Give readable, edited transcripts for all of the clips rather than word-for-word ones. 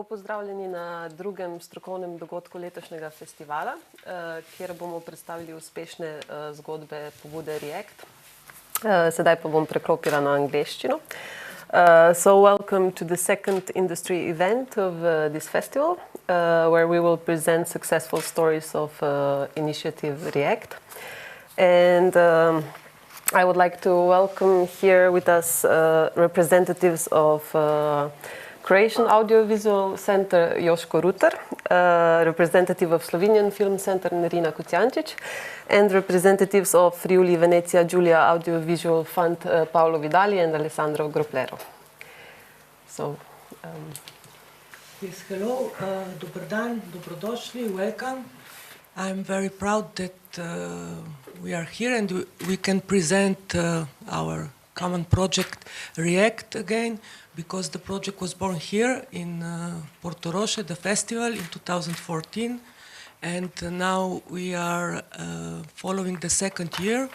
pozdravljeni na drugem strokovnem dogodku letošnjega festivala, kjer bomo predstavili uspešne zgodbe pobude React. Sedaj pa bom preklopila na angleščino. So welcome to the second industry event of this festival, where we will present successful stories of initiative React. And I would like to welcome here with us representatives of Croatian Audiovisual Center Joško Rutar, representative of Slovenian Film Center Nerina Kocijančić, and representatives of Friuli Venezia Giulia Audiovisual Fund Paolo Vidali and Alessandro Groplero. So, Yes, hello, dober dan, dobrodošli, welcome. I'm very proud that we are here and we can present our common project React again, because the project was born here in Portoroše, the festival, in 2014, and now we are following the second year.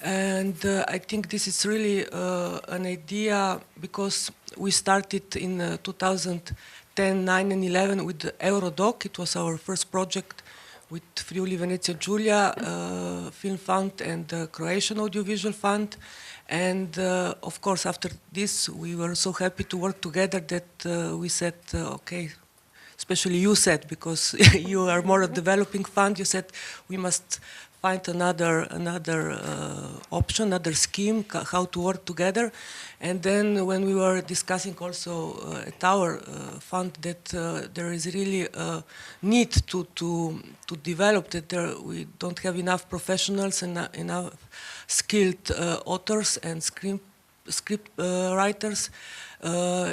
And I think this is really an idea, because we started in 2010, 9 and 11 with the Eurodoc. It was our first project with Friuli Venezia Giulia Film Fund and the Croatian Audiovisual Fund. And of course, after this, we were so happy to work together that we said, okay, especially you said, because you are more a developing fund, you said we must find another option, another scheme, how to work together. And then when we were discussing also at our fund that there is really a need to develop, that we don't have enough professionals and enough skilled authors and script writers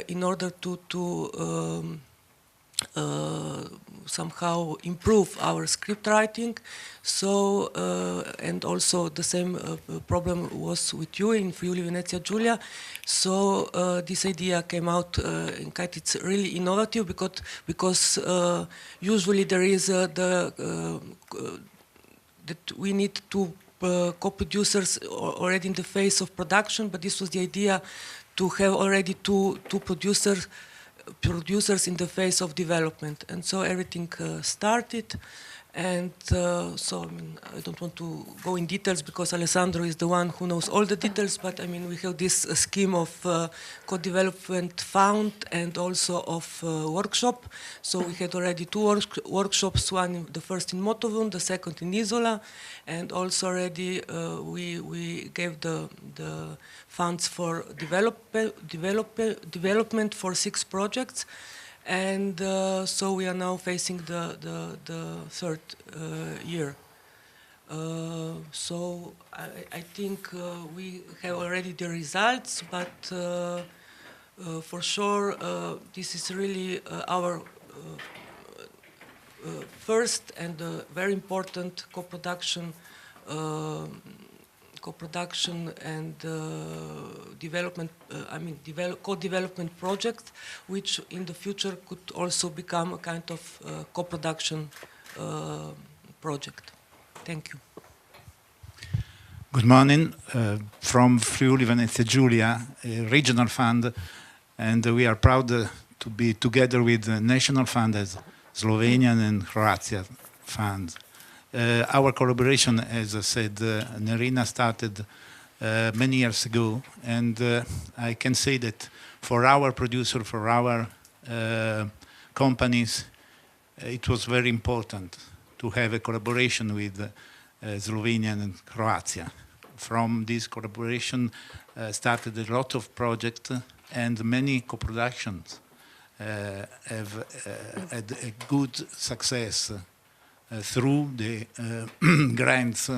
in order to somehow improve our script writing. So, and also the same problem was with you in Friuli Venezia Giulia. So this idea came out, in fact it's really innovative, because usually there is that we need two co-producers already in the phase of production, but this was the idea to have already two producers in the phase of development. And so everything started. And so, I mean, I don't want to go in details because Alessandro is the one who knows all the details, but I mean, we have this scheme of co-development fund and also of workshop. So we had already two workshops, the first in Motovun, the second in Isola, and also already we gave the funds for development for 6 projects. And so we are now facing the third year. So I think we have already the results, but for sure this is really our first and very important co-production and development, co-development project, which in the future could also become a kind of co-production project. Thank you. Good morning, from Friuli Venezia Giulia, a regional fund, and we are proud to be together with the national fund as Slovenian and Croatia funds. Our collaboration, as I said, Nerina started many years ago, and I can say that for our producer, for our companies, it was very important to have a collaboration with Slovenia and Croatia. From this collaboration started a lot of projects, and many co-productions have had a good success through the grants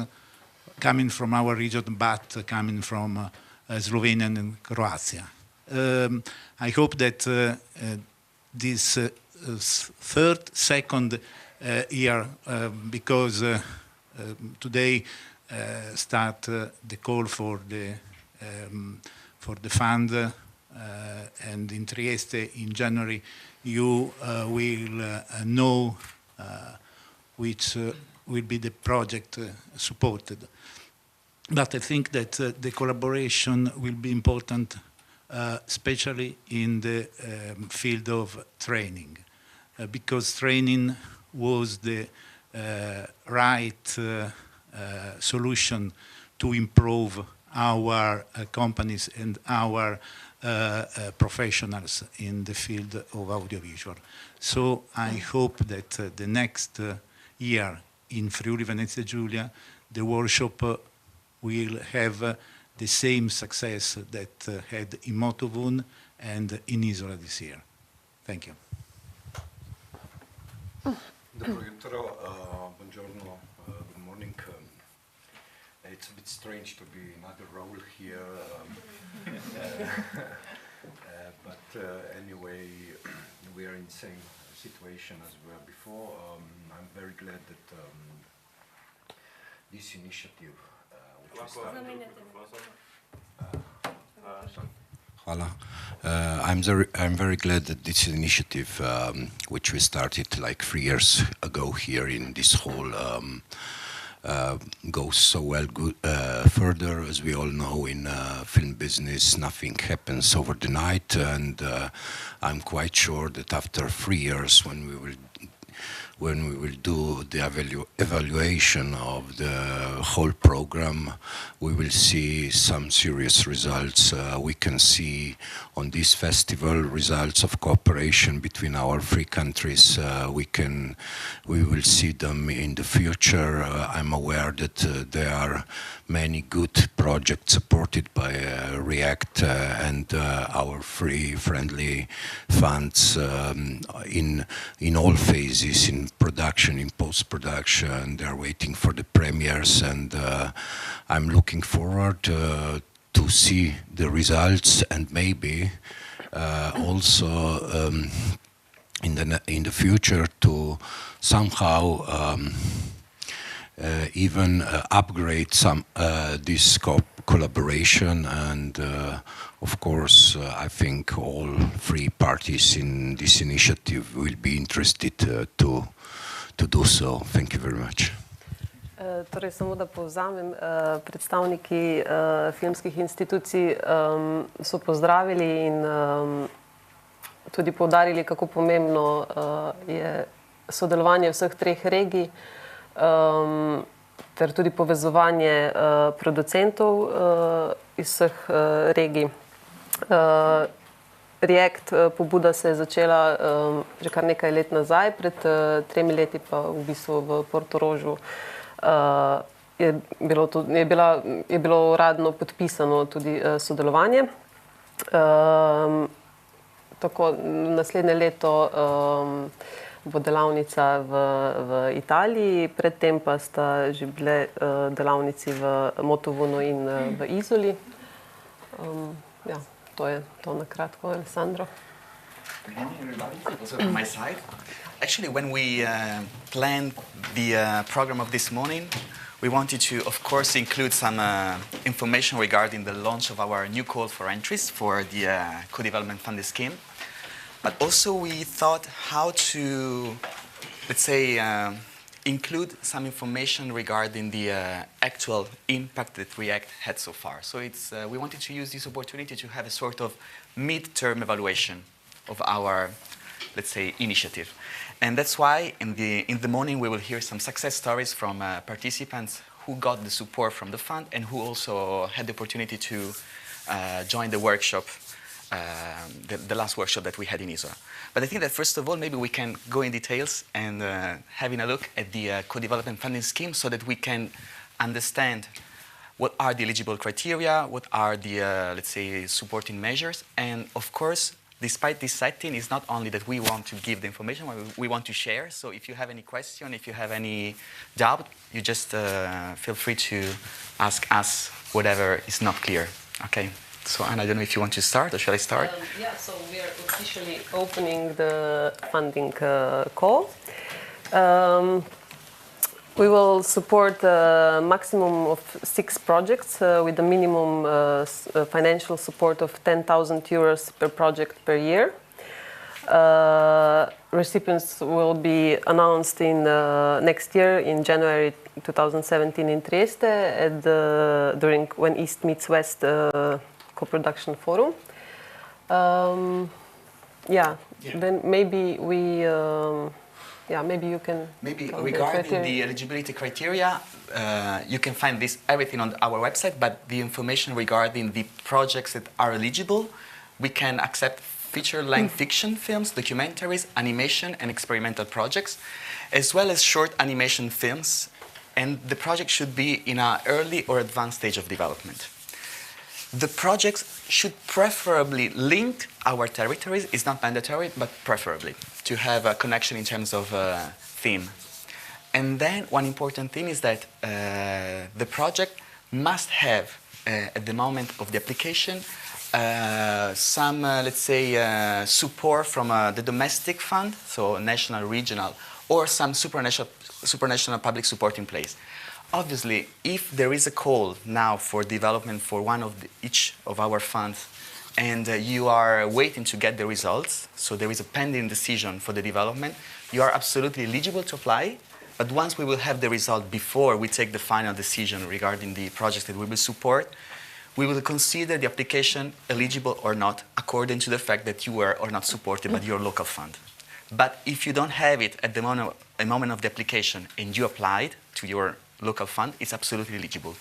coming from our region, but coming from Slovenia and Croatia. I hope that this second year, because today start the call for the fund, and in Trieste in January you will know which will be the project supported. But I think that the collaboration will be important especially in the field of training, because training was the right solution to improve our companies and our professionals in the field of audiovisual. So I hope that the next year in Friuli Venezia Giulia, the workshop will have the same success that had in Motovun and in Isola this year. Thank you. Dobro jutro, buongiorno, good morning. It's a bit strange to be another role here, but anyway, we are in the same situation as we were before. I'm very glad that this initiative, which we started. Hvala. I'm very glad that this initiative, which we started like 3 years ago here in this hall, goes so well further. As we all know, in film business, nothing happens over the night, and I'm quite sure that after 3 years, when we will do the evaluation of the whole program, we will see some serious results. We can see on this festival results of cooperation between our 3 countries. We will see them in the future. I'm aware that there are many good projects supported by REACT and our free friendly funds in all phases, in production, in post-production. They're waiting for the premieres, and I'm looking forward to see the results, and maybe also in the future to somehow even upgrade some this collaboration, and of course I think all 3 parties in this initiative will be interested to do so. Thank you very much. Torej, samo da povzamem, predstavniki filmskih institucij so pozdravili in tudi poudarili, kako pomembno je sodelovanje vseh 3 regij, ter tudi povezovanje producentov iz vseh regij. REACT pobuda se je začela že kar nekaj let nazaj, pred 3 leti pa v bistvu v Portorožu je bilo uradno podpisano tudi sodelovanje. Tako naslednje leto bo delavnica v Italiji, predtem pa sta že bile delavnici v Motovunu in v Izoli. Ja, to je to na kratko, Alessandro. Good morning, everybody. Also from my side. Actually, when we planned the program of this morning, we wanted to, of course, include some information regarding the launch of our new call for entries for the co-development funding scheme. But also we thought how to, let's say, include some information regarding the actual impact that REACT had so far. So we wanted to use this opportunity to have a sort of mid-term evaluation of our, let's say, initiative. And that's why in the morning we will hear some success stories from participants who got the support from the fund and who also had the opportunity to join the workshop, the last workshop that we had in Isola. But I think that first of all, maybe we can go in details and having a look at the co-development funding scheme so that we can understand what are the eligible criteria, what are the, let's say, supporting measures. And of course, despite this setting, it's not only that we want to give the information, we want to share. So if you have any question, if you have any doubt, you just feel free to ask us whatever is not clear. Okay. So Anna, I don't know if you want to start, or shall I start? Yeah, so we are officially opening the funding call. We will support a maximum of 6 projects with a minimum financial support of 10,000 euros per project per year. Recipients will be announced in next year in January 2017 in Trieste during when East meets West co-production forum. Yeah. Yeah. Then maybe we, maybe you can. Maybe tell the regarding criteria. the eligibility criteria, you can find everything on our website, but the information regarding the projects that are eligible, we can accept feature-length fiction films, documentaries, animation, and experimental projects, as well as short animation films, and the project should be in an early or advanced stage of development. The projects should preferably link our territories. It's not mandatory, but preferably, to have a connection in terms of theme. And then one important thing is that the project must have, at the moment of the application, some, let's say, support from the domestic fund, so national, regional, or some supranational public support in place. Obviously, if there is a call now for development for each of our funds, and you are waiting to get the results, so there is a pending decision for the development, you are absolutely eligible to apply. But once we will have the result before we take the final decision regarding the projects that we will support, we will consider the application eligible or not according to the fact that you were or not supported by your local fund. But if you don't have it at the moment of the application and you applied to your local fund, it's absolutely eligible.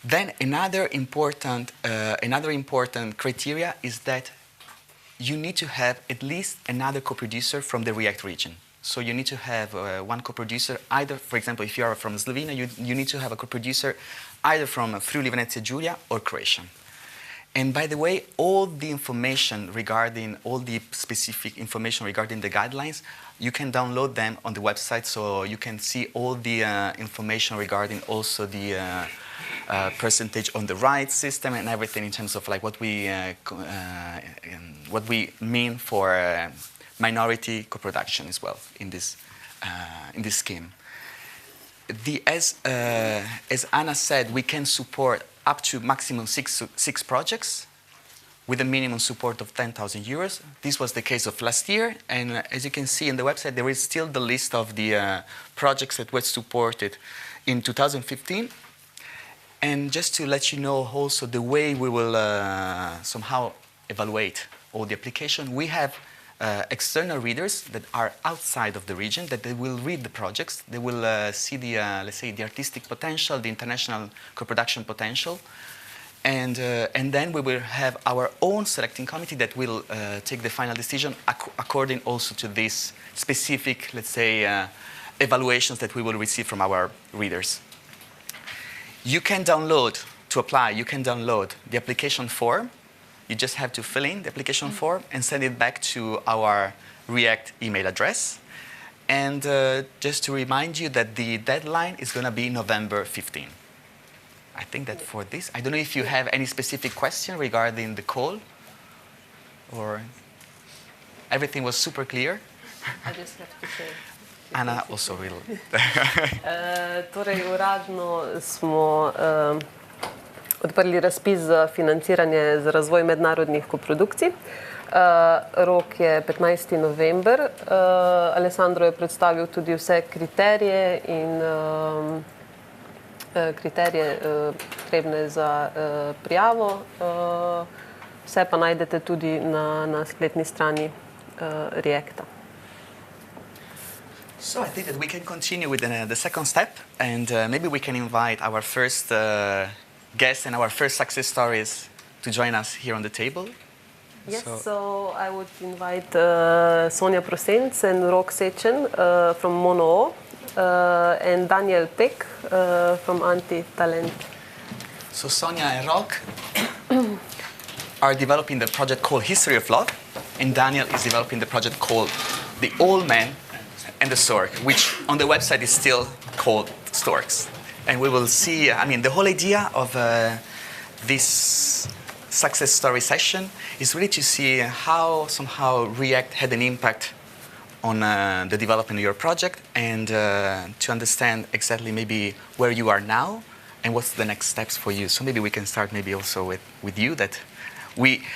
Then another important criteria is that you need to have at least another co-producer from the REACT region. So you need to have one co-producer, either, for example, if you are from Slovenia, you need to have a co-producer either from Friuli Venezia Giulia or Croatia. And by the way, all the specific information regarding the guidelines, you can download them on the website, so you can see all the information regarding also the percentage on the rights system and everything in terms of like what we mean for minority co-production as well in this scheme. As Anna said, we can support up to maximum six projects with a minimum support of 10,000 euros. This was the case of last year, and as you can see on the website, there is still the list of the projects that were supported in 2015. And just to let you know also the way we will somehow evaluate all the application, we have external readers that are outside of the region, that they will read the projects, they will see the, let's say, the artistic potential, the international co-production potential, and then we will have our own selecting committee that will take the final decision according also to these specific, let's say, evaluations that we will receive from our readers. You can download, to apply, you can download the application form. You just have to fill in the application form and send it back to our REACT email address. And just to remind you that the deadline is going to be November 15. I think that for this, I don't know if you have any specific question regarding the call, or everything was super clear. I just have to say. Anna also will. Torej, uradno smo odprli razpis za financiranje za razvoj mednarodnih koprodukcij. Rok je 15. november. Alessandro je predstavil tudi vse kriterije in kriterije potrebne za prijavo. Vse pa najdete tudi na spletni strani REACT-a. So I think that we can continue with the second step, and maybe we can invite our first guests and our first success stories to join us here on the table. Yes, so I would invite Sonja Prosenc and Rok Sečen from Mono and Daniel Peck from Anti-Talent. So Sonja and Rok are developing the project called History of Love, and Daniel is developing the project called The Old Man and the Stork, which on the website is still called Storks. And we will see, I mean, the whole idea of this success story session is really to see how somehow REACT had an impact on the development of your project, and to understand exactly maybe where you are now and what's the next steps for you. So maybe we can start maybe also with you.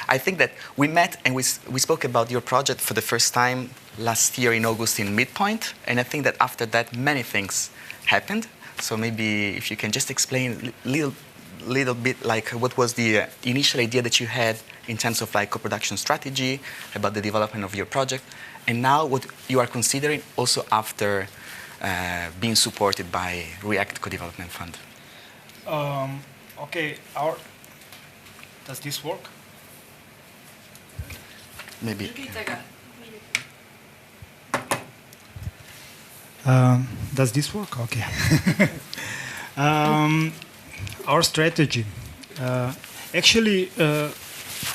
I think that we met and we spoke about your project for the first time last year in August in Midpoint, and I think that after that many things happened. So maybe if you can just explain a little bit like what was the initial idea that you had in terms of like co-production strategy, about the development of your project, and now what you are considering also after being supported by REACT Co-Development Fund. Okay, does this work? Maybe. Does this work? Okay. Our strategy. Actually,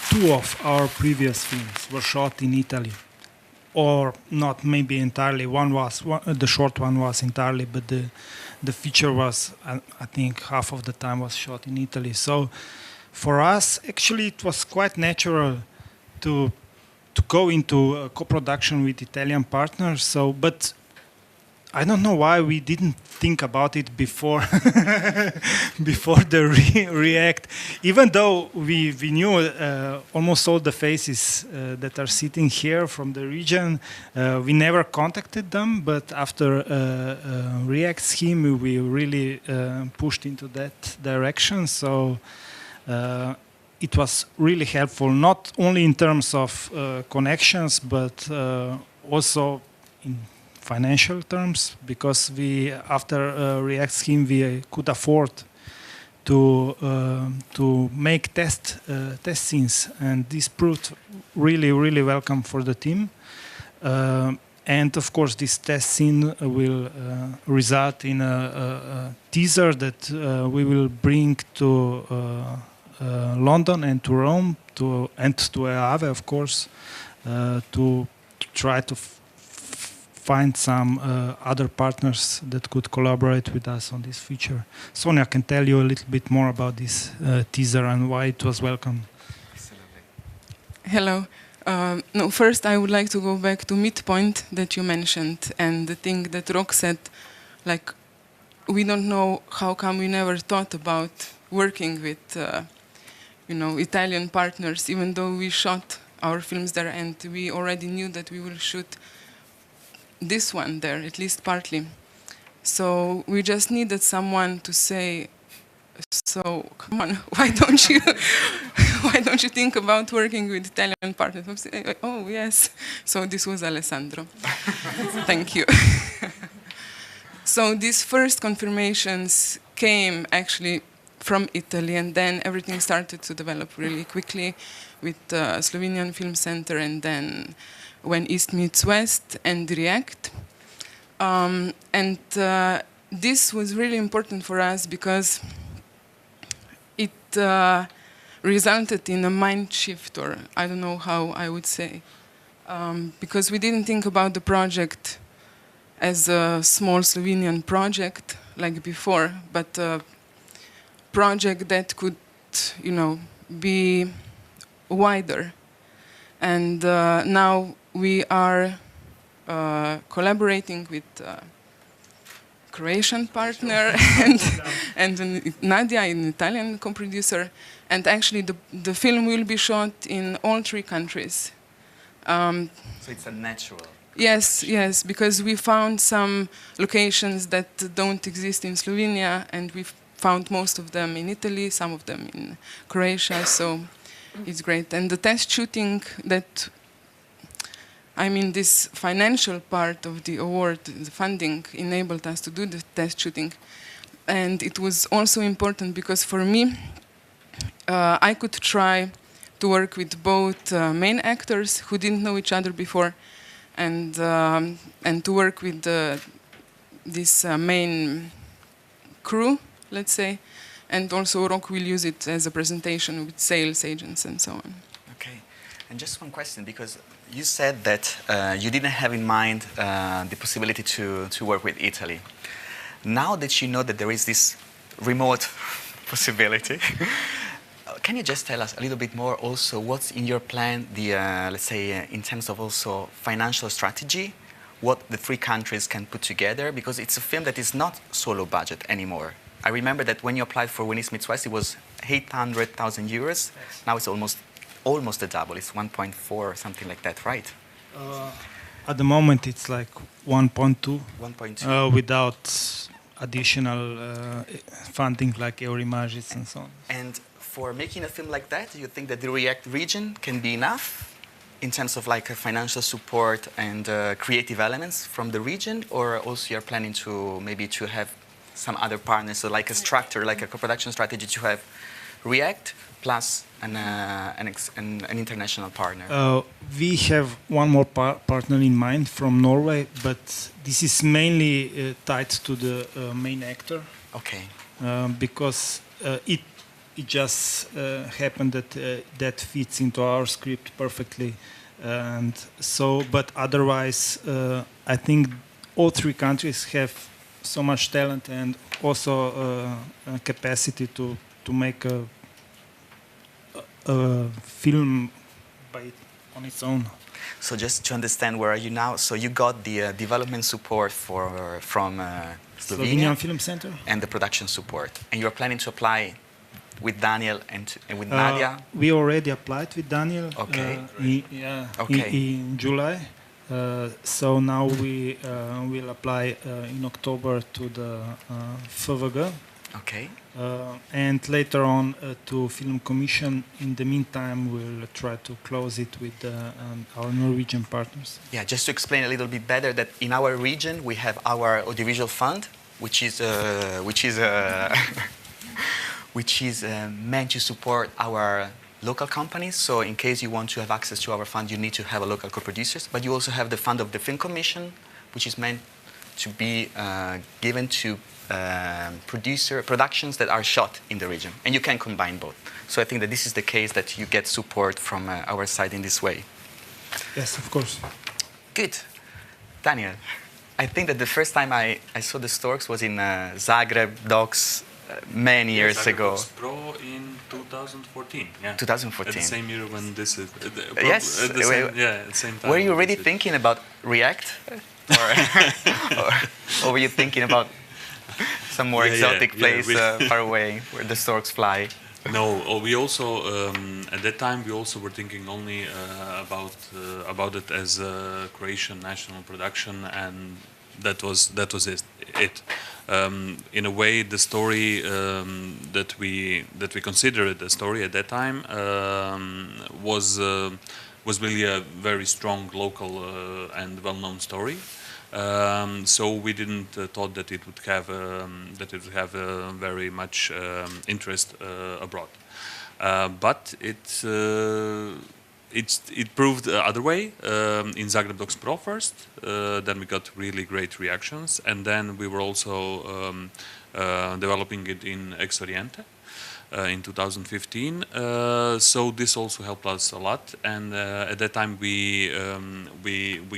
two of our previous films were shot in Italy, or not maybe entirely. The short one was entirely, but the feature was, I think, half of the time was shot in Italy. So, for us, actually, it was quite natural to go into a co-production with Italian partners. So, but I don't know why we didn't think about it before before the REACT. Even though we knew almost all the faces that are sitting here from the region, we never contacted them. But after REACT scheme, we really pushed into that direction. So it was really helpful, not only in terms of connections, but also in financial terms, because we, after REACT scheme, we could afford to make test scenes, and this proved really welcome for the team. And of course, this test scene will result in a teaser that we will bring to London and to Rome, and to EAVE, of course, to try to find some other partners that could collaborate with us on this feature. Sonia can tell you a little bit more about this teaser and why it was welcome. Hello. No, first I would like to go back to midpoint that you mentioned, and the thing that Rok said, like, we don't know how come we never thought about working with Italian partners, even though we shot our films there and we already knew that we will shoot this one there, at least partly. So we just needed someone to say, so come on, why don't you think about working with Italian partners? Oh yes. So this was Alessandro. Thank you. So these first confirmations came actually from Italy, and then everything started to develop really quickly with Slovenian Film Center, and then When East Meets West and REACT. This was really important for us because it resulted in a mind shift, or I don't know how I would say, because we didn't think about the project as a small Slovenian project like before, but a project that could, be wider. And now we are collaborating with a Croatian partner and Nadia, an Italian co-producer. And actually the film will be shot in all three countries. So it's a natural. Yes, because we found some locations that don't exist in Slovenia, and we've found most of them in Italy, some of them in Croatia, so it's great. And the test shooting this financial part of the award, the funding, enabled us to do the test shooting. And it was also important because for me, I could try to work with both main actors who didn't know each other before, and to work with this main crew, let's say, and also Rok will use it as a presentation with sales agents and so on. Okay, and just one question, because you said that you didn't have in mind the possibility to work with Italy. Now that you know that there is this remote possibility, can you just tell us a little bit more also what's in your plan, let's say, in terms of also financial strategy, what the three countries can put together, because it's a film that is not solo budget anymore. I remember that when you applied for When East Meets West, it was 800,000 euros. Yes. Now it's almost the double. It's 1.4 or something like that, right? At the moment, it's like 1.2. 1.2. Without additional funding like Eurimagis and so on. And for making a film like that, do you think that the React region can be enough in terms of like a financial support and creative elements from the region, or also you're planning to maybe to have some other partners, so like a structure, like a co-production strategy to have React plus an international partner? We have one more partner in mind from Norway, but this is mainly tied to the main actor. Okay. Because it just happened that that fits into our script perfectly, and so. But otherwise, I think all three countries have so much talent and also capacity to make a film on its own. So just to understand, where are you now? So you got the development support from Slovenia Slovenian Film Center and the production support, and you're planning to apply with Daniel and with Nadia? We already applied with Daniel. Okay. In July. So now we will apply in October to the FVG. Okay. And later on to Film Commission. In the meantime, we'll try to close it with our Norwegian partners. Yeah, just to explain a little bit better, that in our region we have our audiovisual fund, which is meant to support our local companies. So in case you want to have access to our fund, you need to have a local co-producers. But you also have the fund of the Film Commission, which is meant to be given to productions that are shot in the region, and you can combine both. So I think that this is the case, that you get support from our side in this way. Yes, of course. Good. Daniel, I think that the first time I saw the Storks was in Zagreb Docs many years ago. Zagreb Docs Pro in 2014. Yeah. 2014. At the same year when this is. Yes. At the same time. Were you already thinking about React, or were you thinking about some more exotic place far away where the storks fly? No, we also at that time we also were thinking only about it as a Croatian national production, and that was it. In a way, the story that we considered a story at that time was really a very strong local and well-known story. So we didn't thought that it would have very much interest abroad, but it proved the other way. In Zagreb Docs Pro first, then we got really great reactions, and then we were also developing it in Ex Oriente in 2015. So this also helped us a lot, and at that time we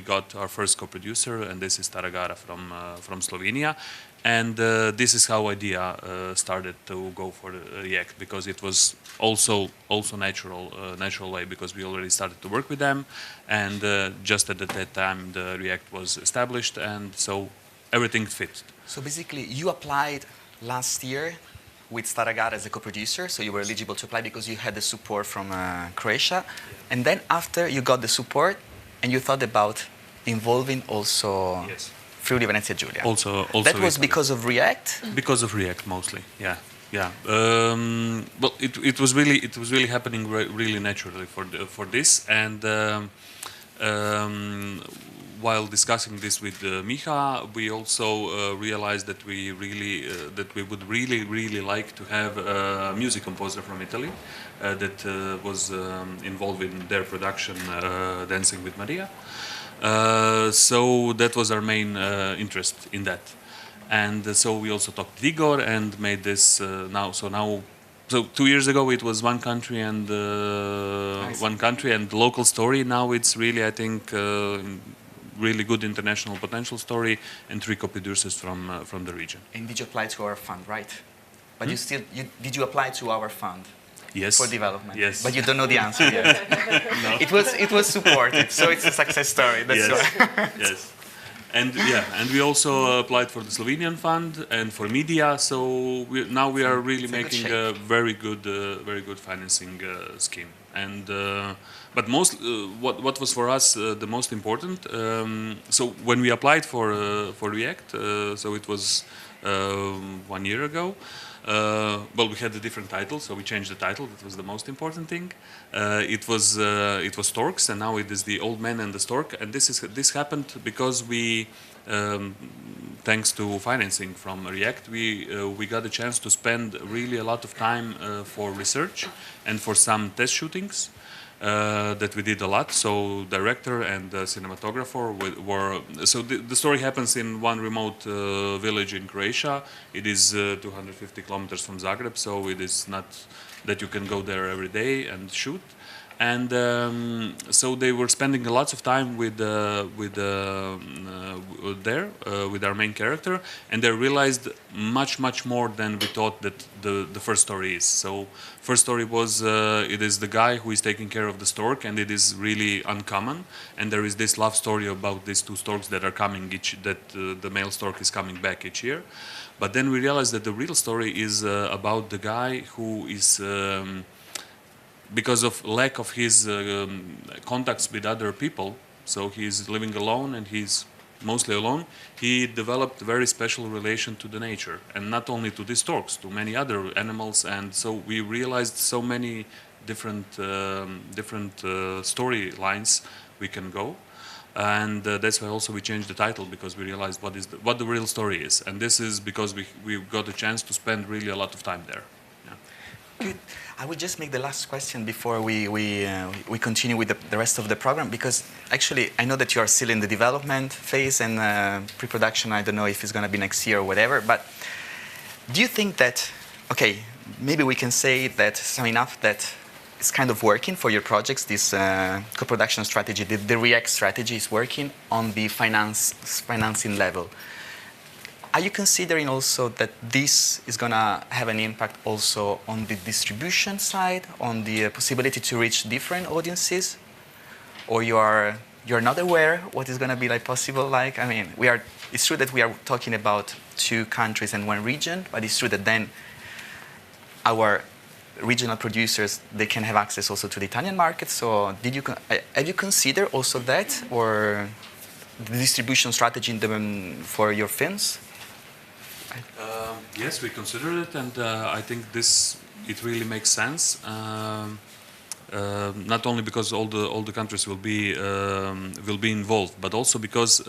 got our first co-producer, and this is Taragara from Slovenia, and this is how idea started to go for the React, because it was also natural way, because we already started to work with them, and just at that time the React was established, and so everything fit. So basically, you applied last year with Staragara as a co-producer, so you were eligible to apply because you had the support from Croatia. And then after you got the support, and you thought about involving also Friuli Venezia Giulia. Also that was because of React? Because of React mostly, yeah. Well, it was really happening really naturally for this, and while discussing this with Miha, we also realized that we would really like to have a music composer from Italy that was involved in their production, Dancing with Maria. So that was our main interest in that, and so we also talked to Igor and made this now. So 2 years ago it was one country and local story. Now it's really, I think, really good international potential story, and 3 co-producers from the region. And did you apply to our fund, right? But did you apply to our fund? Yes. For development. Yes. But you don't know the answer yet. No. It was supported, so it's a success story. That's why. Yes. And we also applied for the Slovenian fund and for media. So now we are really making a very good financing scheme. And but what was for us the most important. So when we applied for React, so it was 1 year ago. Well, we had a different title, so we changed the title. That was the most important thing. It was Storks, and now it is the Old Man and the Stork. And this happened because we, thanks to financing from React, we got a chance to spend really a lot of time for research and for some test shootings. That we did a lot. So director and cinematographer were. So the story happens in one remote village in Croatia. It is 250 kilometers from Zagreb, so it is not that you can go there every day and shoot. And so they were spending lots of time with our main character, and they realized much more than we thought that the first story is. So first story was it is the guy who is taking care of the stork, and it is really uncommon. And there is this love story about these two storks that are coming the male stork is coming back each year. But then we realized that the real story is about the guy who is. Because of lack of his contacts with other people, so he's living alone and he's mostly alone, he developed a very special relation to the nature, and not only to these storks, to many other animals. And so we realized so many different storylines we can go. And that's why also we changed the title, because we realized what the real story is. And this is because we got a chance to spend really a lot of time there. Yeah. Good. I will just make the last question before we continue with the rest of the program, because actually I know that you are still in the development phase and pre-production. I don't know if it's going to be next year or whatever, but do you think that, okay, maybe we can say that summing up that it's kind of working for your projects, this co-production strategy, the React strategy is working on the financing level. Are you considering also that this is going to have an impact also on the distribution side, on the possibility to reach different audiences? Or you're not aware what is going to be like possible? Like, I mean, it's true that we are talking about 2 countries and 1 region, but it's true that then our regional producers, they can have access also to the Italian market. So have you considered also that, or the distribution strategy for your films? Yes, we considered it, and I think it really makes sense. Not only because all the countries will be involved, but also because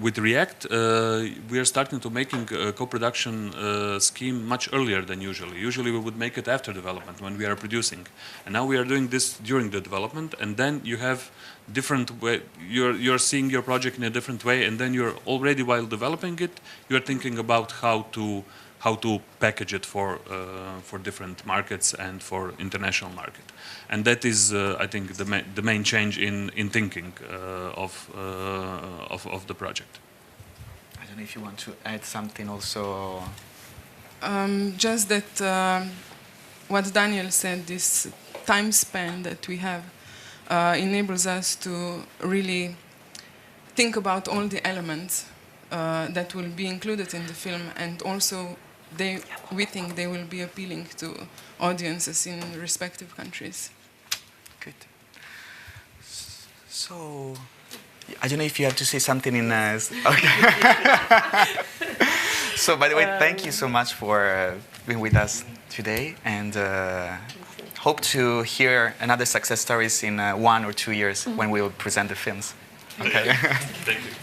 with React we are starting to making a co-production scheme much earlier than usually. Usually we would make it after development when we are producing, and now we are doing this during the development, and then you have different way. You're seeing your project in a different way, and then you're already, while developing it, you're thinking about how to package it for different markets and for international market. And that is, I think, the main change in thinking of the project. I don't know if you want to add something also. Just that what Daniel said, this time span that we have enables us to really think about all the elements that will be included in the film, and also we think they will be appealing to audiences in respective countries. Good. So, I don't know if you have to say something in... Okay. So, by the way, thank you so much for being with us today, and hope to hear another success stories in 1 or 2 years when we will present the films. Okay. Thank you.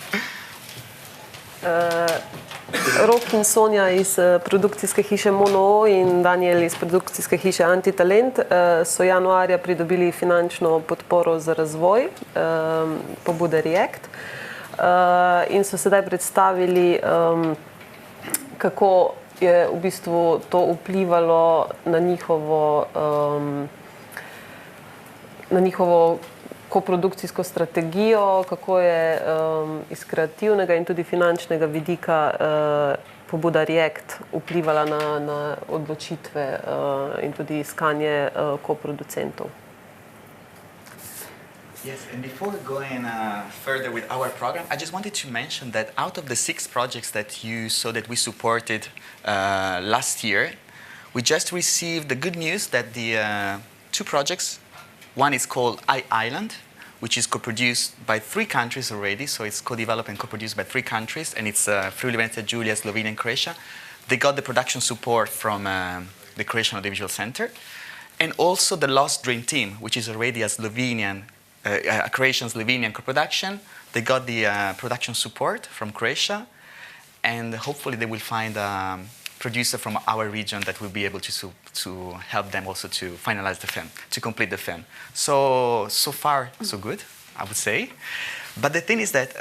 Rok in Sonja iz produkcijske hiše Mono in Daniel iz produkcijske hiše Antitalent so januarja pridobili finančno podporo za razvoj pobude React in so sedaj predstavili, kako je v bistvu to vplivalo na njihovo koprodukcijsko strategijo, kako je iz kreativnega in tudi finančnega vidika pobuda React vplivala na odločitve in tudi iskanje koproducentov. Yes, and before going further with our program, I just wanted to mention that out of the 6 projects that you saw that we supported last year, we just received the good news that the two projects, one is called I-Island, which is co-produced by 3 countries already, so it's co-developed and co-produced by 3 countries, and it's Friuli Venezia Giulia, Slovenia and Croatia. They got the production support from the Croatian Audiovisual Center, and also the Lost Dream Team, which is already a Croatian-Slovenian co-production. They got the production support from Croatia, and hopefully they will find a producer from our region that will be able to help them also to finalize the film, to complete the film. So far, so good, I would say. But the thing is that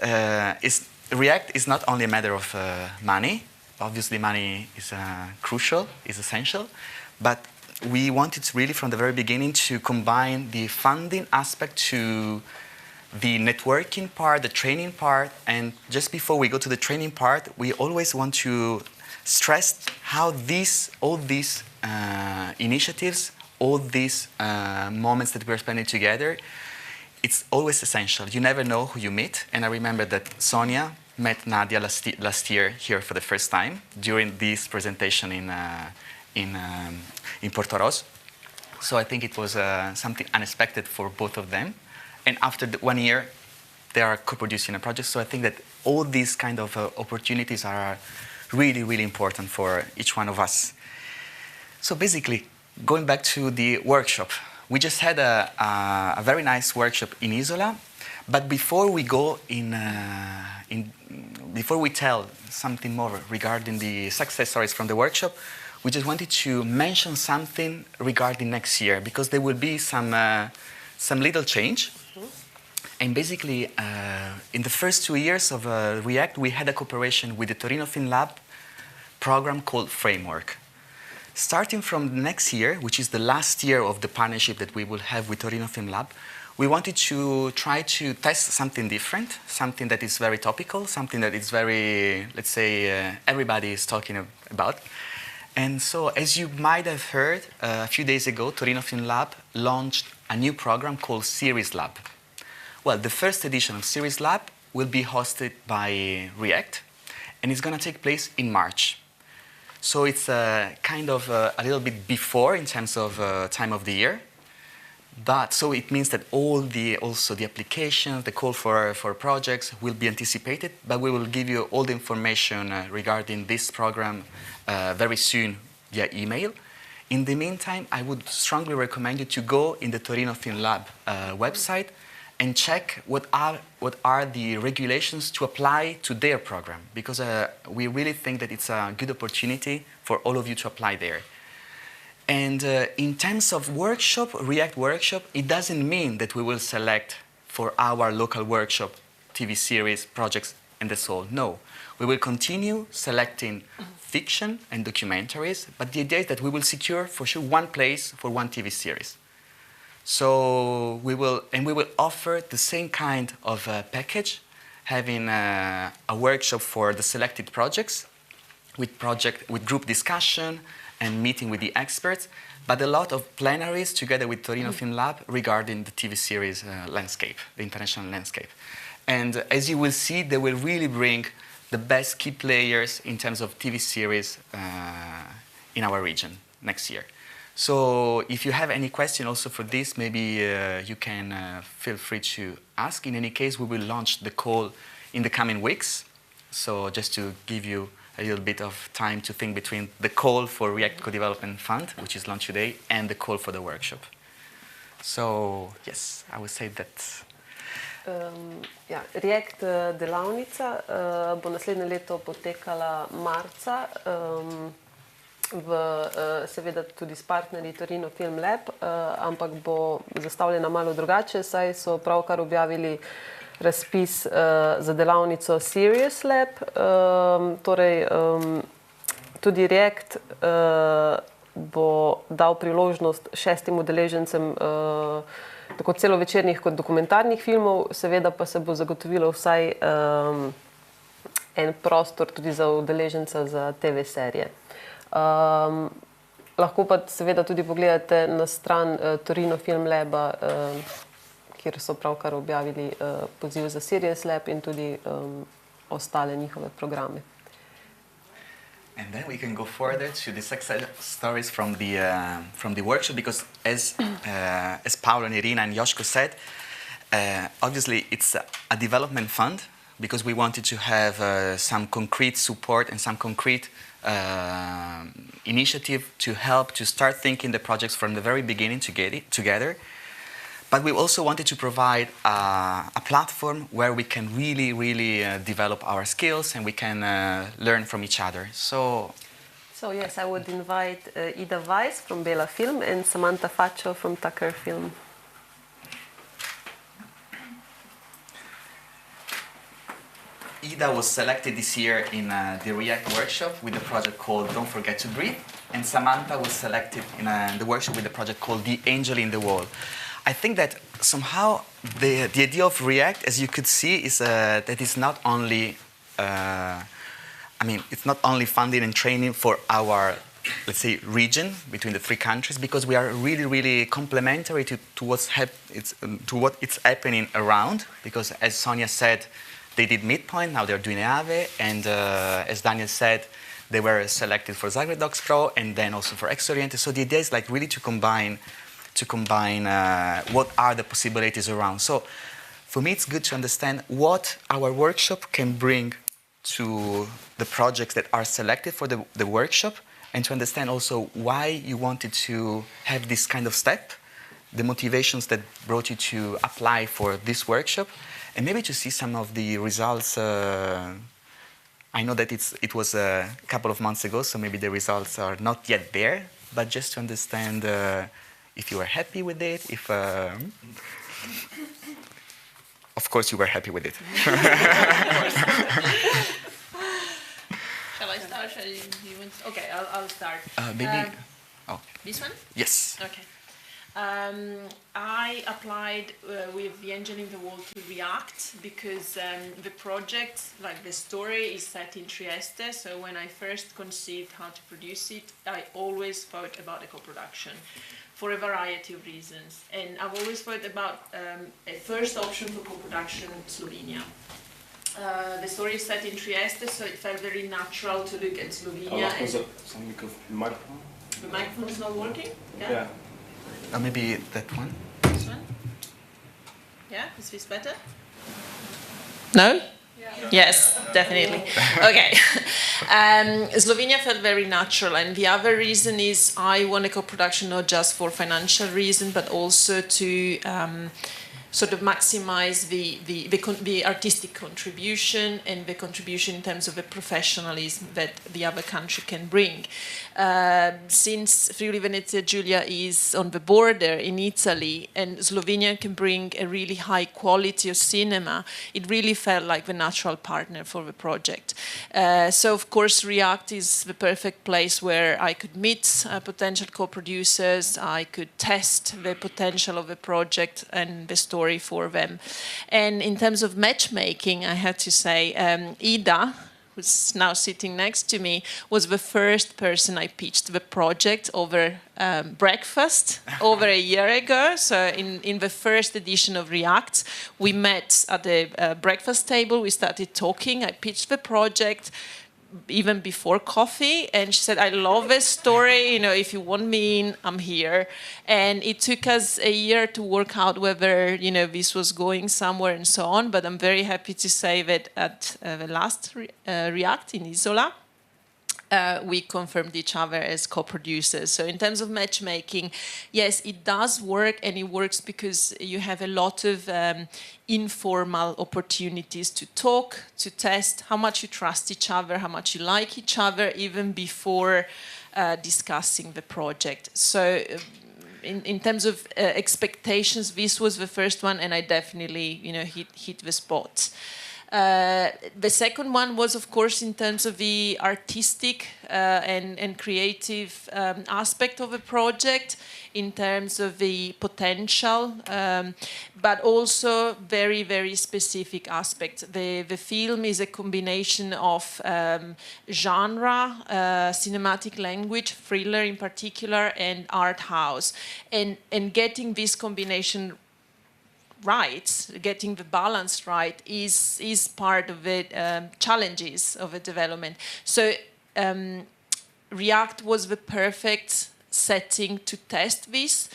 React is not only a matter of money. Obviously, money is crucial, is essential, but we wanted really from the very beginning to combine the funding aspect to the networking part, the training part, and just before we go to the training part, we always want to stress how all these initiatives, all these moments that we're spending together, it's always essential. You never know who you meet, and I remember that Sonia met Nadia last year here for the first time during this presentation in Portoroz. So I think it was something unexpected for both of them. And after 1 year, they are co-producing a project. So I think that all these kind of opportunities are really, really important for each one of us. So basically, going back to the workshop, we just had a very nice workshop in Isola. But before we go before we tell something more regarding the success stories from the workshop, we just wanted to mention something regarding next year, because there will be some little change. And basically, in the first 2 years of React, we had a cooperation with the Torino Film Lab program called Framework. Starting from next year, which is the last year of the partnership that we will have with Torino Film Lab, we wanted to try to test something different, something that is very topical, something that is very, let's say, everybody is talking about. And so, as you might have heard, a few days ago, Torino Film Lab launched a new program called Series Lab. Well, the first edition of Series Lab will be hosted by React, and it's going to take place in March. So it's kind of a little bit before in terms of time of the year. But so it means that also the applications, the call for projects will be anticipated, but we will give you all the information regarding this program very soon via email. In the meantime, I would strongly recommend you to go in the Torino Film Lab website and check what are the regulations to apply to their program, because we really think that it's a good opportunity for all of you to apply there. And in terms of workshop, React workshop, it doesn't mean that we will select for our local workshop TV series, projects, and that's all. No, we will continue selecting fiction and documentaries, but the idea is that we will secure for sure one place for one TV series. So we will offer the same kind of package, having a workshop for the selected projects, with group discussion and meeting with the experts, but a lot of plenaries together with Torino Film Lab regarding the TV series landscape, the international landscape. And as you will see, they will really bring the best key players in terms of TV series in our region next year. So if you have any question also for this, maybe you can feel free to ask. In any case, we will launch the call in the coming weeks. So just to give you a little bit of time to think between the call for React Co-Development Fund, which is launched today, and the call for the workshop. So yes, I would say that. React delavnica bo naslednje leto potekala marca, seveda tudi s partnerji Torino Film Lab, ampak bo zastavljena malo drugače, saj so pravkar objavili razpis za delavnico Series Lab. Torej, tudi React bo dal priložnost 6 udeležencem tako celovečernih kot dokumentarnih filmov, seveda pa se bo zagotovilo vsaj en prostor tudi za udeleženca za TV serije. Lahko pa seveda tudi pogledate na stran Torino Film Laba, kjer so pravkar objavili poziv za Series Lab in tudi ostale njihove programe. And then we can go further to the success stories from the workshop, because as Paolo and Irina and Josko said, obviously it's a development fund, because we wanted to have some concrete support and some concrete initiative to help to start thinking the projects from the very beginning to get it together. But we also wanted to provide a platform where we can really develop our skills and we can learn from each other. So yes, I would invite Ida Weiss from Bela Film and Samantha Faccio from Tucker Film. Ida was selected this year in the REACT workshop with a project called Don't Forget to Breathe, and Samantha was selected in the workshop with a project called The Angel in the Wall. I think that somehow the idea of REACT, as you could see, is that it's not only, it's not only funding and training for our, let's say, region between the three countries, because we are really complementary to what it's happening around. Because as Sonia said, they did Midpoint, now they're doing EAVE, and as Daniel said, they were selected for Zagreb Docs Pro and then also for Ex Oriente. So the idea is like really to combine what are the possibilities around. So for me, it's good to understand what our workshop can bring to the projects that are selected for the workshop, and to understand also why you wanted to have this kind of step, the motivations that brought you to apply for this workshop, and maybe to see some of the results. I know that it was a couple of months ago, so maybe the results are not yet there, but just to understand if you were happy with it, if... Of course you were happy with it. Shall I start? You want? Okay, I'll start. Maybe... This one? Yes. Okay. I applied with The Angel in the Wall to REACT because the project, like the story, is set in Trieste. So when I first conceived how to produce it, I always thought about a co-production for a variety of reasons. And I've always thought about a first option for co-production, Slovenia. The story is set in Trieste, so it felt very natural to look at Slovenia. The microphone is not working? Yeah. Or maybe that one? This one? Yeah, is this better? No? Yeah. Yes, definitely. Okay. Slovenia felt very natural, and the other reason is I want a co-production not just for financial reason, but also to sort of maximize the artistic contribution and the contribution in terms of the professionalism that the other country can bring. Since Friuli Venezia Giulia is on the border in Italy and Slovenia can bring a really high quality of cinema, it really felt like the natural partner for the project. So of course REACT is the perfect place where I could meet potential co-producers, I could test the potential of the project and the story for them. And in terms of matchmaking, I had to say Ida, who's now sitting next to me, was the first person I pitched the project over breakfast over a year ago. So in the first edition of REACT, we met at the breakfast table, we started talking, I pitched the project, even before coffee, and she said, I love this story, you know, if you want me in, I'm here. And it took us a year to work out whether, you know, this was going somewhere and so on, but I'm very happy to say that at the last REACT in Isola, we confirmed each other as co-producers. So in terms of matchmaking, yes, it does work, and it works because you have a lot of informal opportunities to talk, to test how much you trust each other, how much you like each other, even before discussing the project. So in terms of expectations, this was the first one, and I definitely, you know, hit the spot. The second one was, of course, in terms of the artistic and creative aspect of the project, in terms of the potential, but also very, very specific aspects. The film is a combination of genre, cinematic language, thriller in particular, and art house. And getting this combination right, getting the balance right, is part of the challenges of a development. So React was the perfect setting to test this,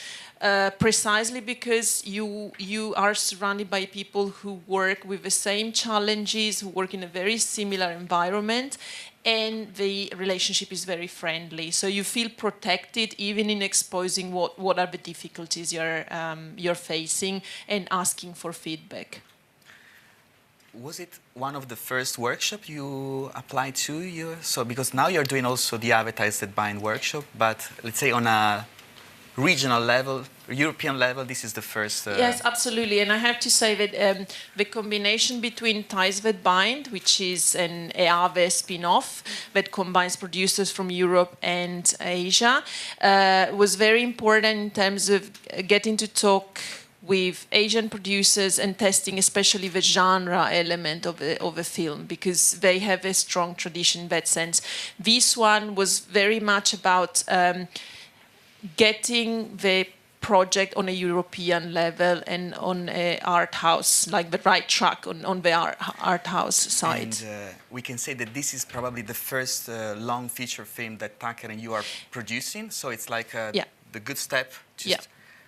precisely because you are surrounded by people who work with the same challenges, who work in a very similar environment, and the relationship is very friendly. So you feel protected even in exposing what are the difficulties you're facing and asking for feedback. Was it one of the first workshops you applied to? So because now you're doing also the Advertise That Bind workshop, but let's say on a regional level, European level, this is the first... Yes, absolutely. And I have to say that the combination between Ties That Bind, which is an EAVE spin-off that combines producers from Europe and Asia, was very important in terms of getting to talk with Asian producers and testing especially the genre element of a film, because they have a strong tradition in that sense. This one was very much about getting the project on a European level and on a art house, like the right track on the art house side. And we can say that this is probably the first long feature film that Tucker and you are producing, so it's like the good step.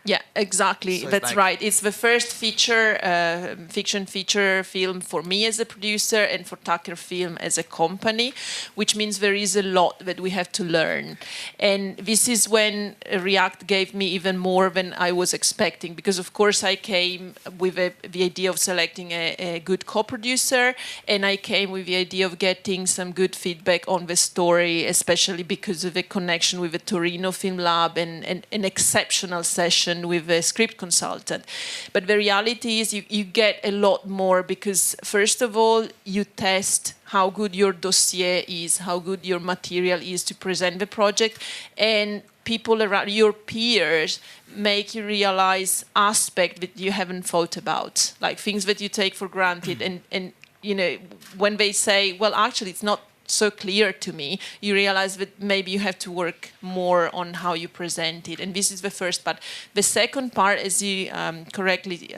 Yeah, exactly. So that's like right. It's the first fiction feature film for me as a producer and for Tucker Film as a company, which means there is a lot that we have to learn. And this is when React gave me even more than I was expecting, because of course I came with the idea of selecting a good co-producer, and I came with the idea of getting some good feedback on the story, especially because of the connection with the Torino Film Lab and an exceptional session with a script consultant. But the reality is you get a lot more, because first of all you test how good your dossier is, how good your material is to present the project, and people around, your peers, make you realize aspects that you haven't thought about, like things that you take for granted. And you know, when they say, well, actually it's not so clear to me, you realize that maybe you have to work more on how you present it. And this is the first part. The second part, as you correctly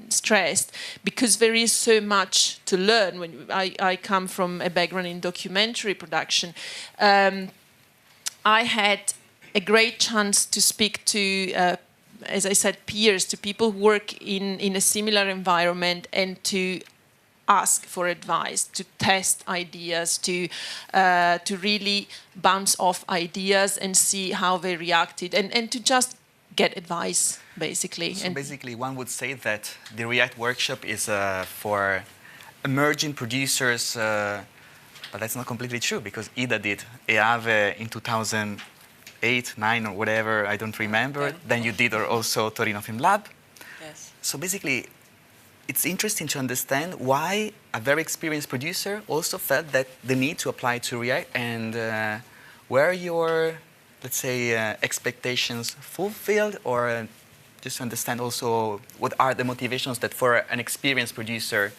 stressed, because there is so much to learn. When I come from a background in documentary production, I had a great chance to speak to as I said, peers, to people who work in a similar environment, and to ask for advice, to test ideas, to really bounce off ideas and see how they reacted, and to just get advice, basically. So basically, one would say that the React workshop is for emerging producers, but that's not completely true, because Ida did EAVE in 2008, 9, or whatever, I don't remember. Okay. Then you did also Torino Film Lab. Yes. So basically, it's interesting to understand why a very experienced producer also felt that the need to apply to React, and were your, let's say, expectations fulfilled, or just to understand also what are the motivations that for an experienced producer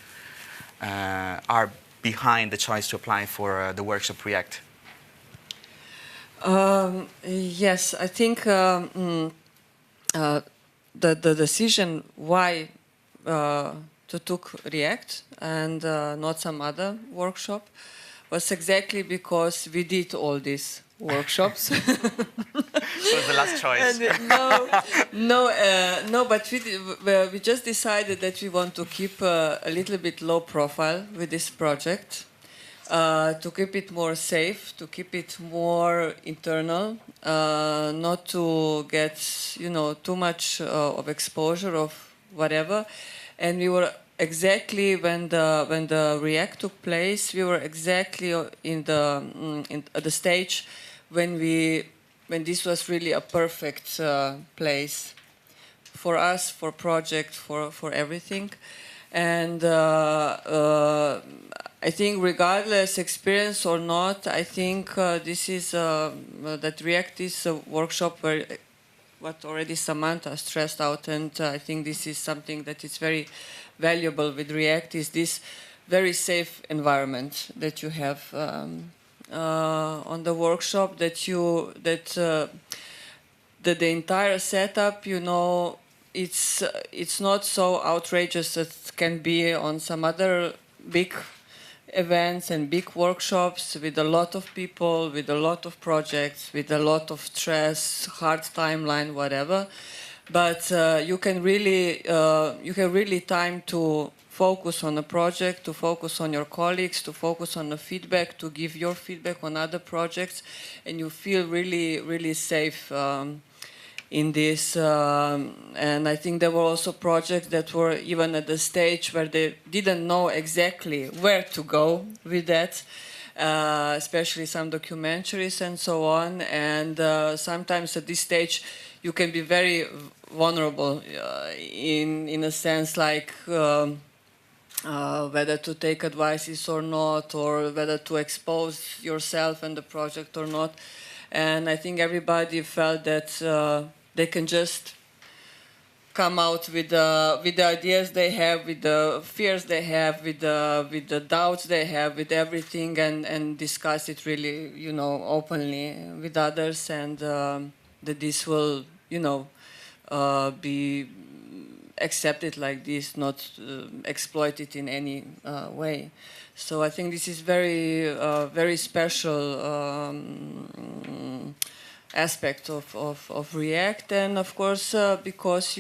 are behind the choice to apply for the workshop React? Yes, I think the decision why to took React and not some other workshop was exactly because we did all these workshops. It was the last choice. No, but we just decided that we want to keep a little bit low profile with this project, to keep it more safe, to keep it more internal, not to get, you know, too much of exposure of whatever. And we were exactly when the React took place, we were exactly at the stage when this was really a perfect place for us, for project, for everything. And I think regardless experience or not, I think this is that React is a workshop where what already Samantha stressed out, and I think this is something that is very valuable with React, is this very safe environment that you have on the workshop, that the entire setup, you know, it's not so outrageous as it can be on some other big events and big workshops with a lot of people, with a lot of projects, with a lot of stress, hard timeline, whatever. But you can really time to focus on a project, to focus on your colleagues, to focus on the feedback, to give your feedback on other projects, and you feel really, really safe in this. And I think there were also projects that were even at the stage where they didn't know exactly where to go with that, especially some documentaries and so on. And sometimes at this stage, you can be very vulnerable in a sense, like whether to take advices or not, or whether to expose yourself and the project or not. And I think everybody felt that they can just come out with the ideas they have, with the fears they have, with the doubts they have, with everything, and discuss it really, you know, openly with others, and that this will, you know, be accepted like this, not exploited in any way. So I think this is very, very special aspect of React, and of course because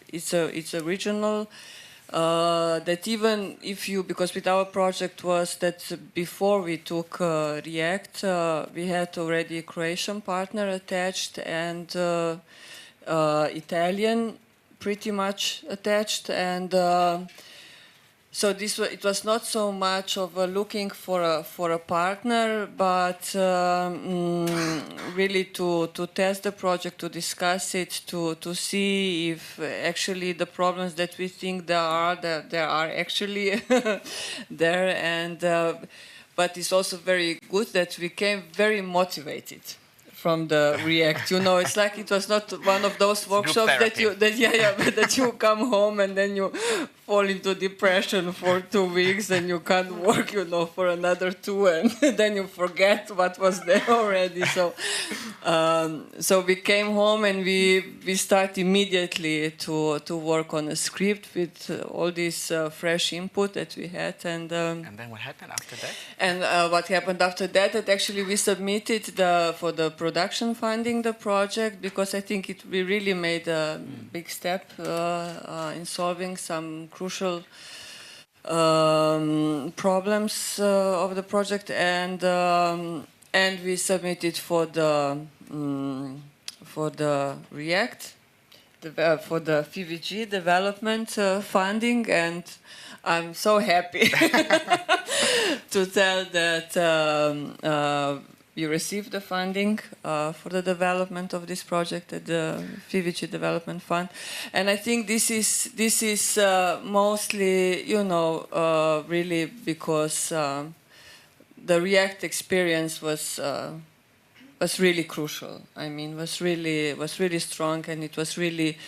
it's a regional. That even if you, because with our project was that before we took React, we had already a Croatian partner attached and Italian pretty much attached, and so it was not so much of a looking for a partner, but really to test the project, to discuss it, to see if actually the problems that we think there are actually there, and but it's also very good that we came very motivated from the React. You know, it's like it was not one of those workshops that you come home and then you fall into depression for 2 weeks and you can't work, you know, for another 2, and then you forget what was there already. So, so we came home and we start immediately to work on a script with all this fresh input that we had, and then what happened after that? And what happened after that? That actually we submitted for the production funding the project, because I think we really made a big step in solving some crucial problems of the project, and we submitted for the React, for the FIVG development funding, and I'm so happy to tell that we received the funding for the development of this project at the FIVG Development Fund, and I think this is mostly, you know, really because the React experience was really crucial. I mean, was really strong, and it was really.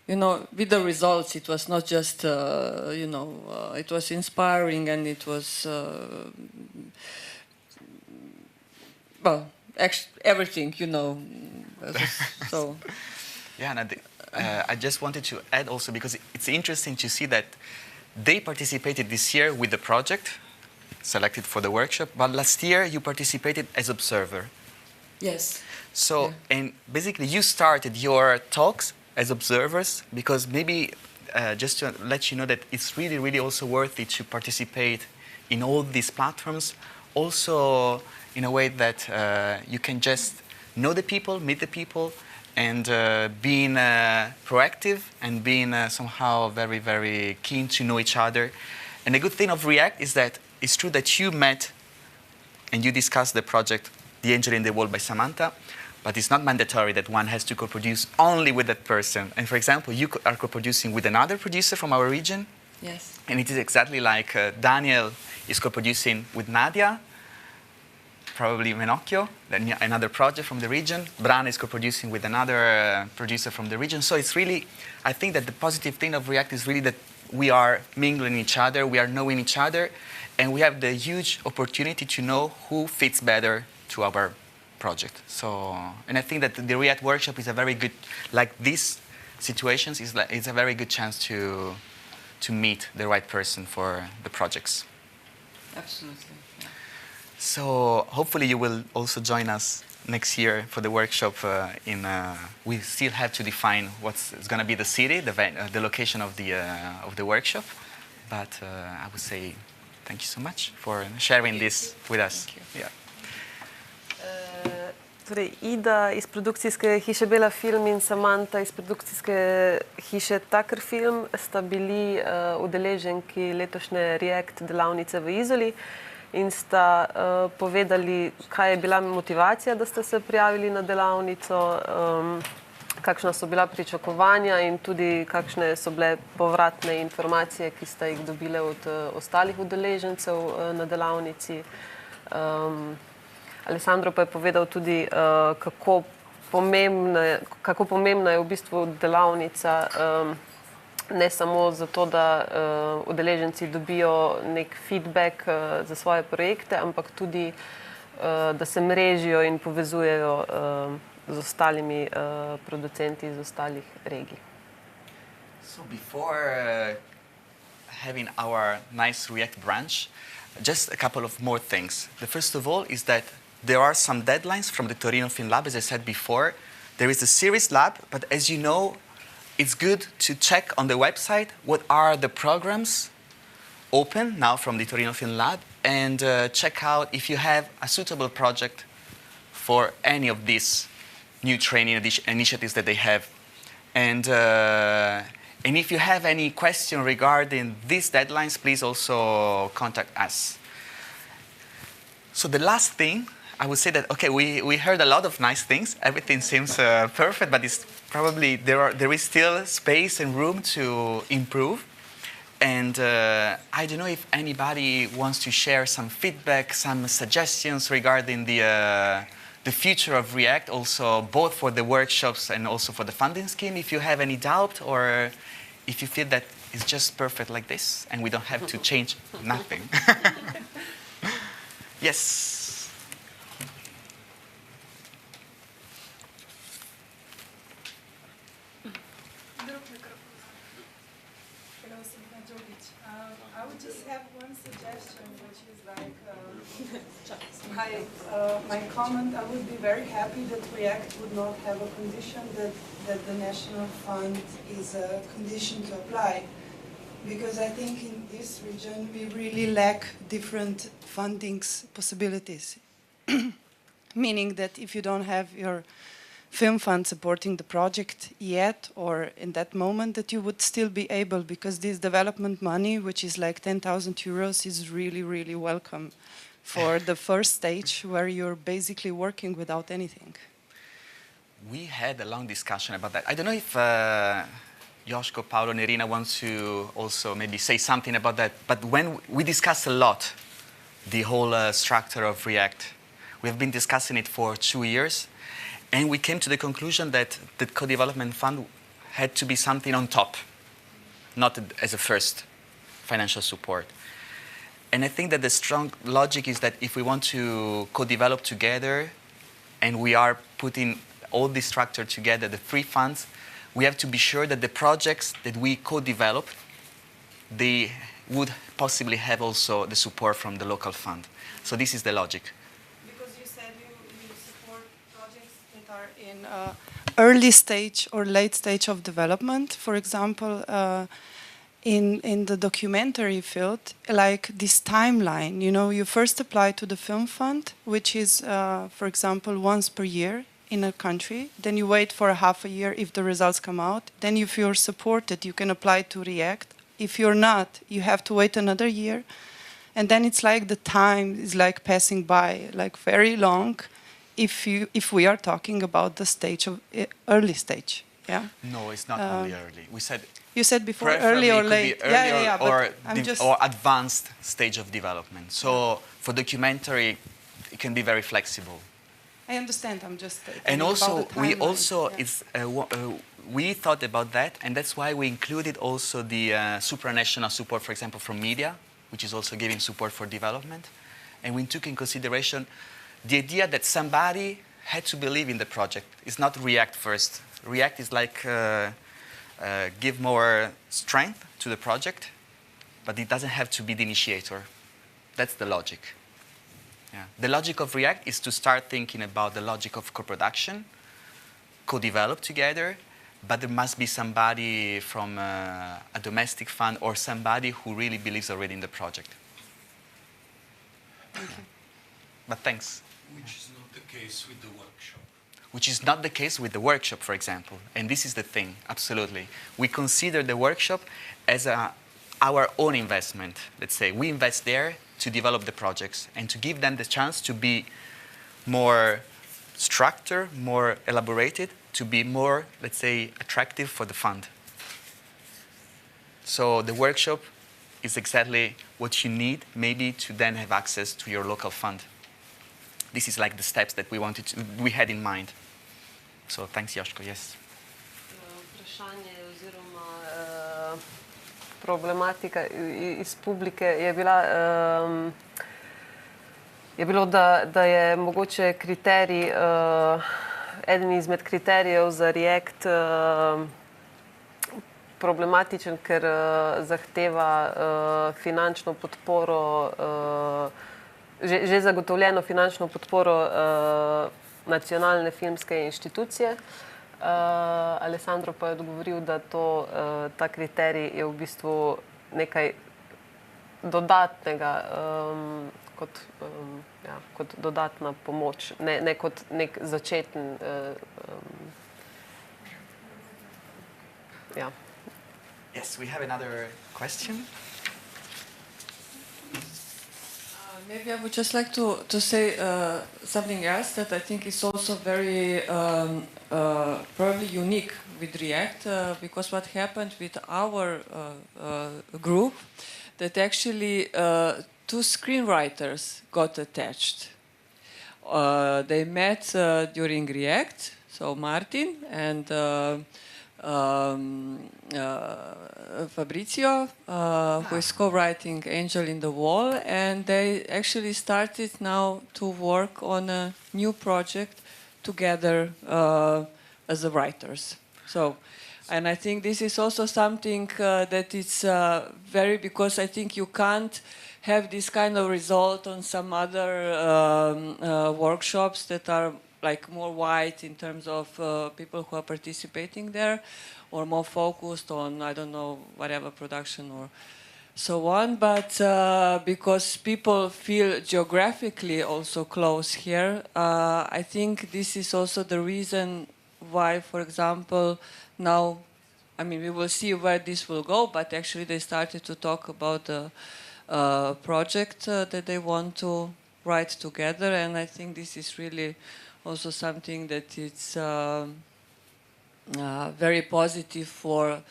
You know, with the results, it was not just, you know, it was inspiring, and it was, well, actually, everything, you know. So. Yeah, and I just wanted to add also, because it's interesting to see that they participated this year with the project, selected for the workshop, but last year you participated as observer. Yes. So, and basically you started your talks as observers, because maybe just to let you know that it's really, really also worthy to participate in all these platforms, also in a way that you can just know the people, meet the people, and being proactive and being somehow very, very keen to know each other. And the good thing of React is that it's true that you met and you discussed the project, The Angel in the Wall by Samantha, but it's not mandatory that one has to co-produce only with that person. And for example, you are co-producing with another producer from our region. Yes. And it is exactly like Daniel is co-producing with Nadia, probably Menocchio, then another project from the region. Bran is co-producing with another producer from the region. So it's really, I think that the positive thing of React is really that we are mingling each other, we are knowing each other, and we have the huge opportunity to know who fits better to our project. So, and I think that the React workshop is a very good, like these situations, is a very good chance to to meet the right person for the projects. Absolutely. Yeah. So hopefully you will also join us next year for the workshop. We still have to define what's going to be the city, the location of the workshop. But I would say thank you so much for sharing this with us. Yeah. Torej, Ida iz produkcijske hiše Bela Film in Samanta iz produkcijske hiše Tucker Film sta bili udeleženki letošnje React delavnice v Izoli in sta povedali, kaj je bila motivacija, da ste se prijavili na delavnico, kakšna so bila pričakovanja in tudi kakšne so bile povratne informacije, ki ste jih dobile od ostalih udeležencev na delavnici. Alessandro pa je povedal tudi, kako pomembna je v bistvu delavnica, ne samo zato, da udeleženci dobijo nek feedback za svoje projekte, ampak tudi, da se mrežijo in povezujejo z ostalimi producenti iz ostalih regij. So before having our nice React branch, just a couple of more things. The first of all is that there are some deadlines from the Torino Film Lab, as I said before. There is a series lab, but as you know, it's good to check on the website what are the programs open now from the Torino Film Lab and check out if you have a suitable project for any of these new training initiatives that they have. And if you have any question regarding these deadlines, please also contact us. So the last thing, I would say that, okay, we heard a lot of nice things. Everything seems perfect, but it's probably there is still space and room to improve. And I don't know if anybody wants to share some feedback, some suggestions regarding the future of React, also both for the workshops and also for the funding scheme. If you have any doubt or if you feel that it's just perfect like this and we don't have to change nothing. Yes. I would just have one suggestion, which is like my comment. I would be very happy that React would not have a condition that the national fund is a condition to apply, because I think in this region we really lack different funding possibilities. Meaning that if you don't have your film fund supporting the project yet or in that moment, that you would still be able, because this development money, which is like 10,000 euros, is really, really welcome for the first stage where you're basically working without anything. We had a long discussion about that. I don't know if Josko, Paolo, Nerina wants to also maybe say something about that, but when we discussed a lot the whole structure of React, we have been discussing it for 2 years, and we came to the conclusion that the co-development fund had to be something on top, not as a first financial support. And I think that the strong logic is that if we want to co-develop together and we are putting all this structure together, the free funds, we have to be sure that the projects that we co-develop, they would possibly have also the support from the local fund. So this is the logic. Because you said you support projects that are in early stage or late stage of development. For example, in the documentary field, like this timeline, you know, you first apply to the film fund, which is, for example, once per year in a country. Then you wait for a half a year if the results come out. Then if you're supported, you can apply to React. If you're not, you have to wait another year. And then it's like the time is like passing by, like very long, if we are talking about the stage of early stage. Yeah. No, it's not only early. We said. You said before early or late. Yeah. Or advanced stage of development. So for documentary, it can be very flexible. I understand. I'm just. And also, yeah. We thought about that, and that's why we included also the supranational support, for example, from media, which is also giving support for development. And we took in consideration the idea that somebody had to believe in the project. It's not React first. React is like give more strength to the project, but it doesn't have to be the initiator. That's the logic. Yeah. The logic of React is to start thinking about the logic of co-production, co-develop together, but there must be somebody from a domestic fund or somebody who really believes already in the project. Thank you. But thanks. Which is not the case with the workshop. Which is not the case with the workshop, for example. And this is the thing, absolutely. We consider the workshop as our own investment. Let's say we invest there to develop the projects and to give them the chance to be more structured, more elaborated, to be more, let's say, attractive for the fund. So the workshop is exactly what you need, maybe, to then have access to your local fund. This is like the steps that we had in mind. So thanks, Joško. Yes. Vprašanje oziroma problematika iz publike je bila, je bilo, da je mogoče kriterij, eden izmed kriterijev za React problematičen, ker zahteva finančno podporo, že zagotovljeno finančno podporo nacionalne filmske inštitucije. Alessandro pa je odgovoril, da ta kriterij je v bistvu nekaj dodatnega, kot dodatna pomoč, ne kot nek začeten. Ja. Yes, we have another question. Maybe I would just like to say something else that I think is also very probably unique with React, because what happened with our group, that actually two screenwriters got attached. They met during React, so Martin and Fabrizio, who is co-writing Angel in the Wall, and they actually started now to work on a new project together as the writers. So, and I think this is also something that is very, because I think you can't have this kind of result on some other workshops that are like more wide in terms of people who are participating there, or more focused on, I don't know, whatever production or so on. But because people feel geographically also close here, I think this is also the reason why, for example, now, I mean, we will see where this will go, but actually they started to talk about a project that they want to write together, and I think this is really also something that it's very positive for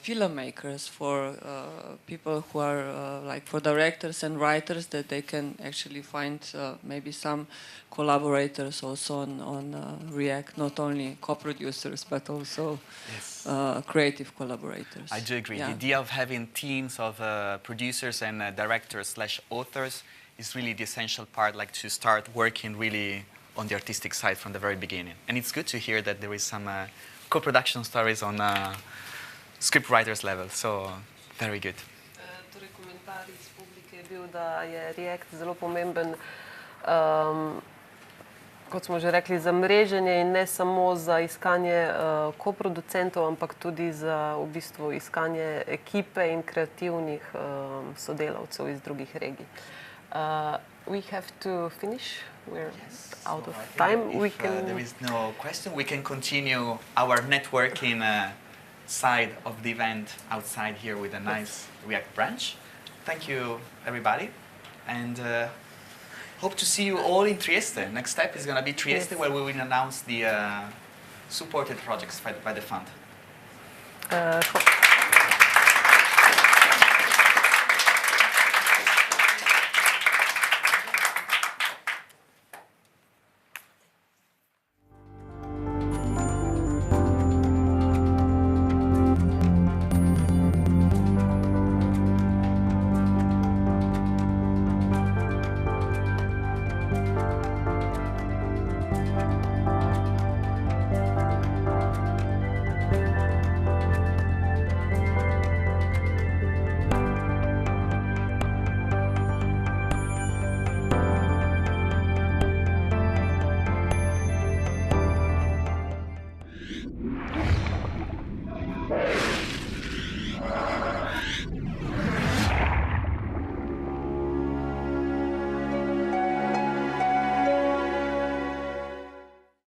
filmmakers, for people who are like for directors and writers, that they can actually find maybe some collaborators also on React, not only co-producers but also yes. Creative collaborators. I do agree. Yeah. The idea of having teams of producers and directors/authors is really the essential part, like to start working really on the artistic side from the very beginning. And it's good to hear that there is some co-production stories on scriptwriters level, so very good. Torej, komentar iz publike je bil, da je React zelo pomemben, kot smo že rekli, za mreženje in ne samo za iskanje koproducentov, ampak tudi za v bistvu iskanje ekipe in kreativnih sodelavcev iz drugih regij. We have to finish. We're out of time. If there is no question, we can continue our networking side of the event outside here with a nice React branch. Thank you, everybody, and hope to see you all in Trieste. Next step is going to be Trieste, where we will announce the supported projects by the fund.